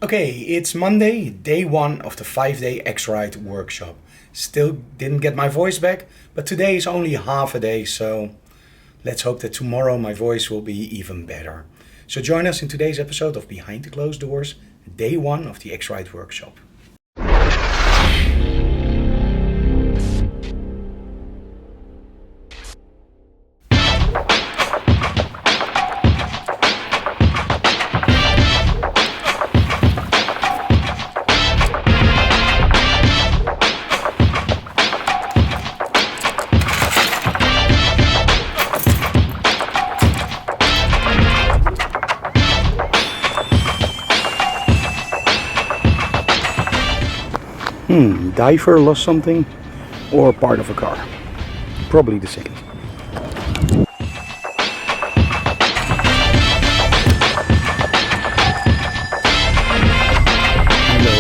Okay, it's Monday, day one of the 5-day X-rite workshop. Still didn't get my voice back, but today is only half a day, so let's hope that tomorrow my voice will be even better. So join us in today's episode of Behind the Closed Doors, day one of the X-rite workshop. Diver lost something or part of a car? Probably the second. Hello.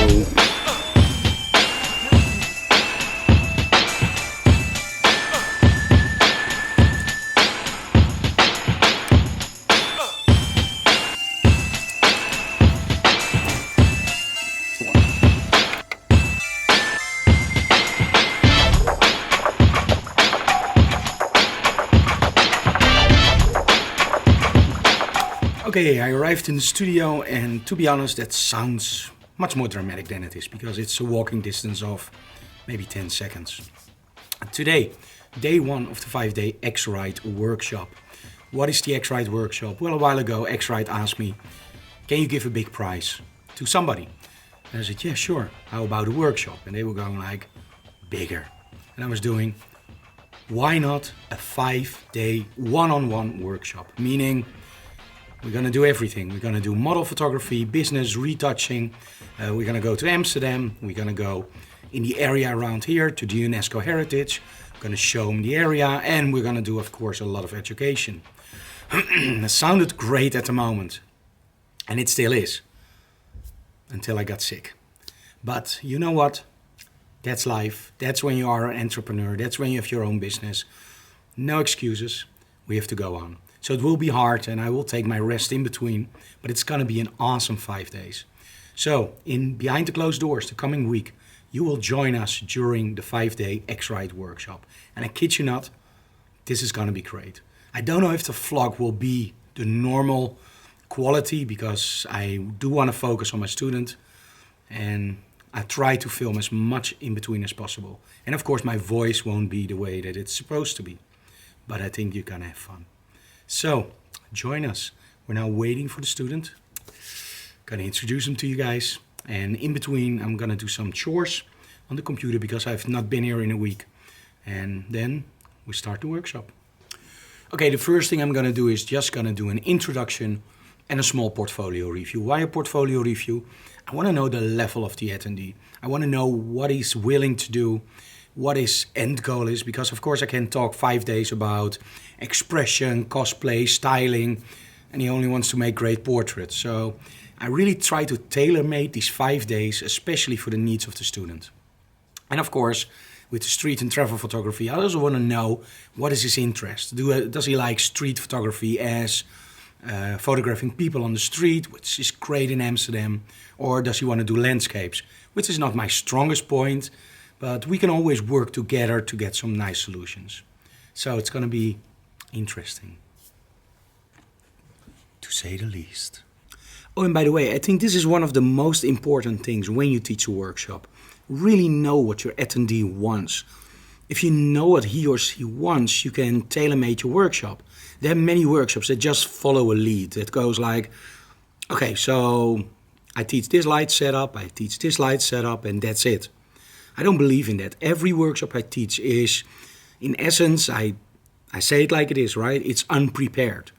Okay, I arrived in the studio, and to be honest, that sounds much more dramatic than it is because it's a walking distance of maybe 10 seconds. Today, day one of the 5-day X-rite workshop. What is the X-rite workshop? Well, a while ago, X-rite asked me, can you give a big prize to somebody? And I said, yeah, sure. How about a workshop? And they were going like, bigger. And I was doing, why not a 5-day one-on-one workshop? Meaning, we're going to do everything. We're going to do model photography, business, retouching. We're going to go to Amsterdam. We're going to go in the area around here to the UNESCO Heritage. We're going to show them the area, and we're going to do, of course, a lot of education. It sounded great at the moment, and it still is, until I got sick. But you know what? That's life. That's when you are an entrepreneur. That's when you have your own business. No excuses. We have to go on. So it will be hard, and I will take my rest in between, but it's going to be an awesome 5 days. So in Behind the Closed Doors, the coming week, you will join us during the 5-day X-rite workshop. And I kid you not, this is going to be great. I don't know if the vlog will be the normal quality because I do want to focus on my student, and I try to film as much in between as possible. And of course, my voice won't be the way that it's supposed to be, but I think you're going to have fun. So, join us. We're now waiting for the student. Gonna introduce him to you guys. And in between, I'm gonna do some chores on the computer because I've not been here in a week. And then we start the workshop. Okay, the first thing I'm gonna do is just gonna do an introduction and a small portfolio review. Why a portfolio review? I wanna know the level of the attendee. I wanna know what he's willing to do, what his end goal is, because of course I can talk 5 days about expression, cosplay, styling, and he only wants to make great portraits. So I really try to tailor-make these 5 days, especially for the needs of the student. And of course, with the street and travel photography, I also want to know what is his interest. Does he like street photography as photographing people on the street, which is great in Amsterdam, or does he want to do landscapes, which is not my strongest point, but we can always work together to get some nice solutions. So it's going to be interesting, to say the least. Oh, and by the way, I think this is one of the most important things when you teach a workshop. Really know what your attendee wants. If you know what he or she wants, you can tailor-make your workshop. There are many workshops that just follow a lead. That goes like, okay, so I teach this light setup, I teach this light setup, and that's it. I don't believe in that. Every workshop I teach is, in essence, I say it like it is, right? It's unprepared.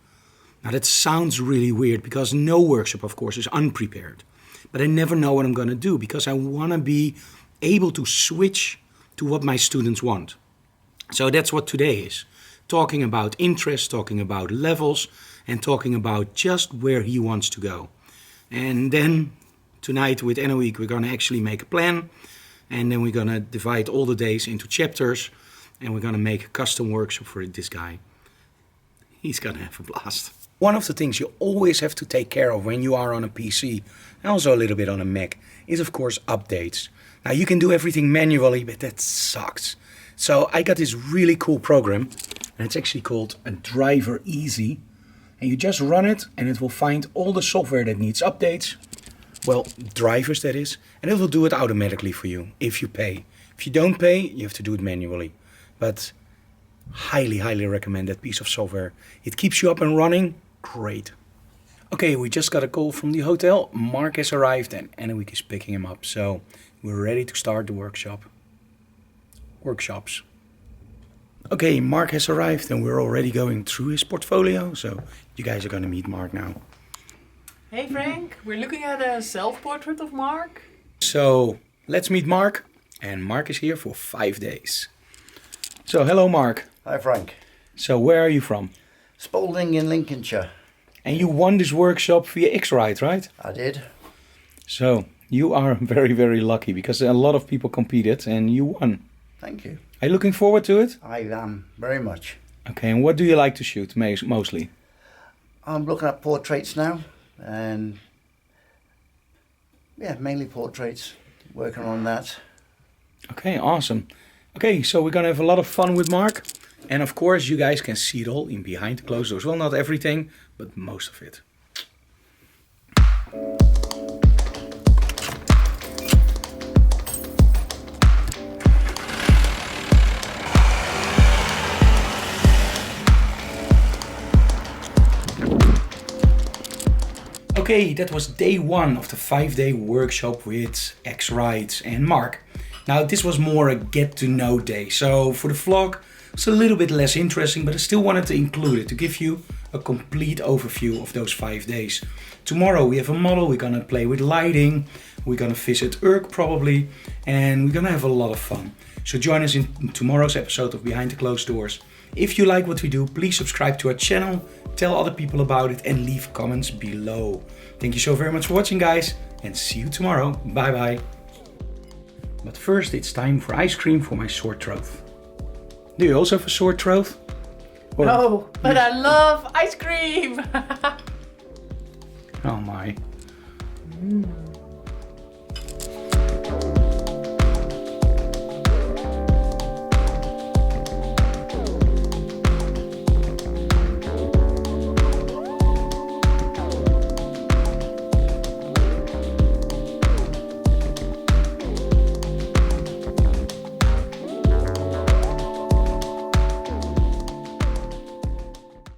Now that sounds really weird because no workshop, of course, is unprepared. But I never know what I'm going to do because I want to be able to switch to what my students want. So that's what today is. Talking about interest, talking about levels, and talking about just where he wants to go. And then tonight with Enoweek, we're going to actually make a plan. And then we're going to divide all the days into chapters. And we're going to make a custom workshop for this guy. He's going to have a blast. One of the things you always have to take care of when you are on a PC, and also a little bit on a Mac, is of course updates. Now you can do everything manually, but that sucks. So I got this really cool program, and it's actually called a Driver Easy. And you just run it, and it will find all the software that needs updates. Well, drivers that is, and it will do it automatically for you if you pay. If you don't pay, you have to do it manually. But highly, highly recommend that piece of software. It keeps you up and running. Great. Okay, we just got a call from the hotel. Mark has arrived and Anneweek is picking him up. So we're ready to start the workshops. Okay, Mark has arrived and we're already going through his portfolio. So you guys are going to meet Mark now. Hey Frank, we're looking at a self-portrait of Mark. So let's meet Mark. And Mark is here for 5 days. So hello Mark. Hi Frank. So where are you from? Spalding in Lincolnshire. And you won this workshop via X-rite, right? I did. So you are very, very lucky because a lot of people competed and you won. Thank you. Are you looking forward to it? I am, very much. Okay, and what do you like to shoot mostly? I'm looking at portraits now, and yeah, mainly portraits, working on that. Okay, awesome. Okay, so we're gonna have a lot of fun with Mark. And of course, you guys can see it all in behind the closed doors. Well, not everything, but most of it. Okay, that was day 1 of the 5-day workshop with X-rite and Mark. Now, this was more a get-to-know day. So for the vlog, it's a little bit less interesting, but I still wanted to include it to give you a complete overview of those 5 days. Tomorrow we have a model, we're gonna play with lighting, we're gonna visit Urk probably, and we're gonna have a lot of fun. So join us in tomorrow's episode of Behind the Closed Doors. If you like what we do, please subscribe to our channel, tell other people about it, and leave comments below. Thank you so very much for watching, guys, and see you tomorrow. Bye bye. But first it's time for ice cream for my sore throat. Do you also have a sore throat? Or No, but I love ice cream! Oh my.